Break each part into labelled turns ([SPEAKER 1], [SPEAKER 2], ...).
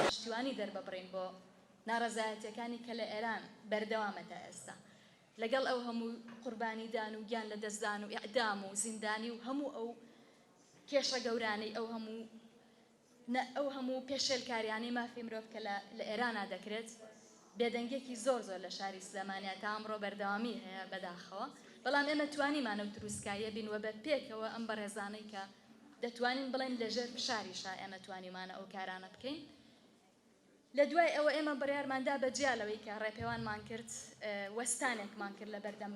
[SPEAKER 1] پشتیوانی دەرببڕین بۆ ناڕەزایەتیەکانی کە لە ئێران بەردەوامەتە ئێستا لەگەڵ ئەو هەموو قوربانیدان و گیان لە دەستدان و ئیعدام و زیندانی و هەموو ئەو کێشە گەورانەی ئەو هەموو پێشێلکاریانەی مافی مرۆڤ کە لە ئێرانە دەکرێت بێدەنگێکی زۆر لە شاری سلێمانیا تا ئەمڕۆ بەردەوامی هەیە بەداخەوە بەڵام ئێمە توانیمانە و دروستکایە بینوە بە پێکەوە ئەم بەڕێزانەی کە دەتوانین بڵێن لەژێر فشاریشا ئێمە توانیمانە ئەو کارانە بکەین لە دوای ئەوە ئێمە بڕیارماندا بەجیالەوەی کە ڕێپێوانمان کرد وەستانێکمان کرد لە بەردەم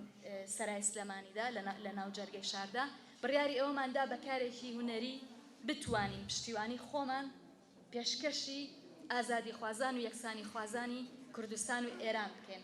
[SPEAKER 1] سەرای سلێمانیدا لە ناو جەرگەی شاردا بڕیاری ئەوەماندا بە کارێکی هونەری بتوانین پشتیوانی خۆمان پێشکەشی ئازادی خوازان و یەکسانی خوازانی کوردستان و ئێران بکەین.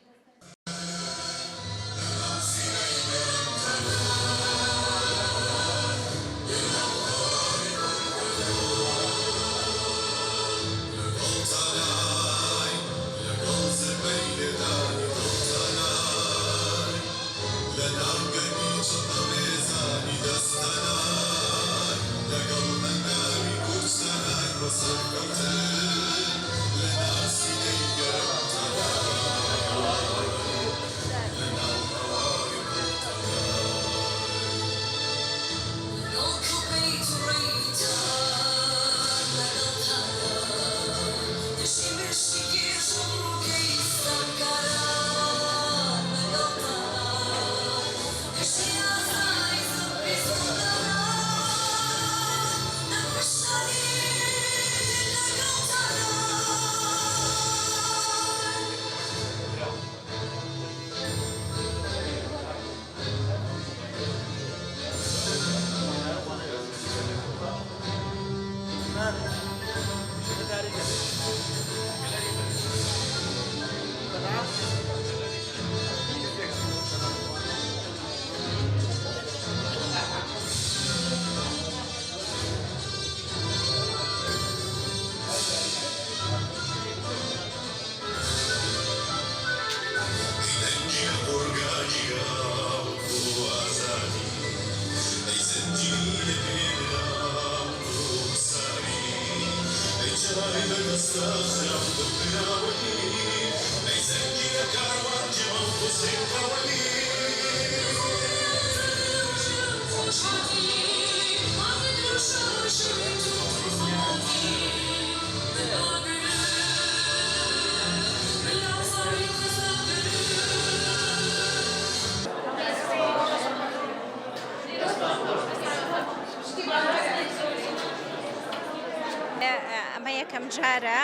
[SPEAKER 2] ئەمە یەکەم جارە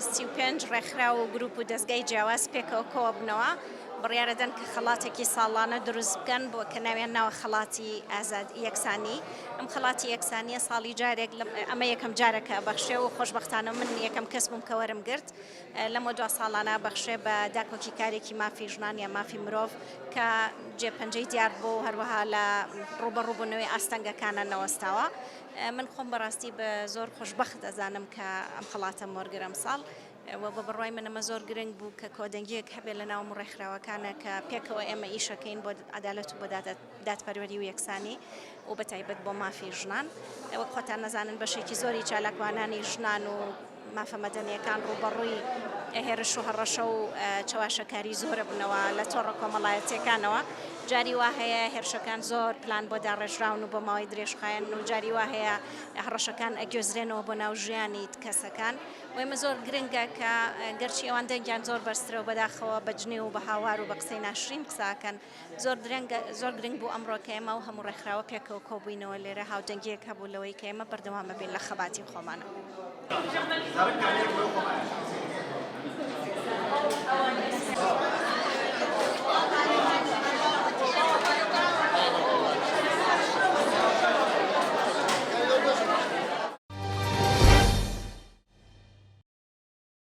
[SPEAKER 2] 35 ڕێکخرا و گروپ و دەستگای جیاواز پێکەوە کۆوە بنەوە بڕیارەدەن کە خەڵاتێکی ساڵانە دروست بکەن بۆ کە ناویان ناوە خەڵاتی ئازاد یەکسانی ئەم خەڵاتی یەکسانیە ساڵی جارێک ئەمە یەکەم جارەکە بەخشێ و خۆشبەختانە من یەکەم کەس بووم کە وەرم گرت لەمە دو ساڵانە بەخشێ بە داکۆکی کارێکی مافی ژنان یا مافی مرۆڤ کە جێپەنجەی دیار بۆ و هەروەها لە ڕوبەڕووبوونەوەی ئاستەنگەکانە نەوەستاوە من خۆم بەڕاستی بە زۆر خۆشبەخت دەزانم کە ئەم خەڵاتە وەرگرم ساڵ بە بڕوای منەمە زۆر گرنگ بوو کە کۆدەنگیەک هەبێت لە ناو ڕێکخراوەکانە کە پێکەوە ئێمە ئیشەکەین بۆ عەدالەت و بۆ دادپەروەری و یەکسانی و بەتایبەت بۆ مافی ژنان وەک خۆتان نەزانن بەشێکی زۆری چالاکوانانی ژنان و مافە مەدەنیەکان ڕوبەڕووی هێرش و هەڕەشە و چاواشەکاری زۆرە بنەوە لە تۆڕە کۆمەڵایەتیەکانەوە جاری وا هەیە هێرشەکان زۆر پلان بۆ داڕێژراون و بۆ ماوەی درێژخایەن و جاری وا هەیە هەڕەشەکان ئەگوێزرێنەوە بۆ ناو ژیانی کەسەکان و ئێمە زۆر گرنگە کە گەرچی ئەوان دەنگیان زۆر بەرزترە و بەداخەوە بەجنێ و بە هاوار و بە قسەی ناشرین قساکەن زۆر گرنگ بوو ئەمڕۆ کە ئێمە و هەموو ڕێکخراوە پێکەوە کۆبووینەوە لێرە هاودەنگیەک هەبوو لەوەی کە ئێمە بەردەوامە بین لە خەباتی خۆمانە.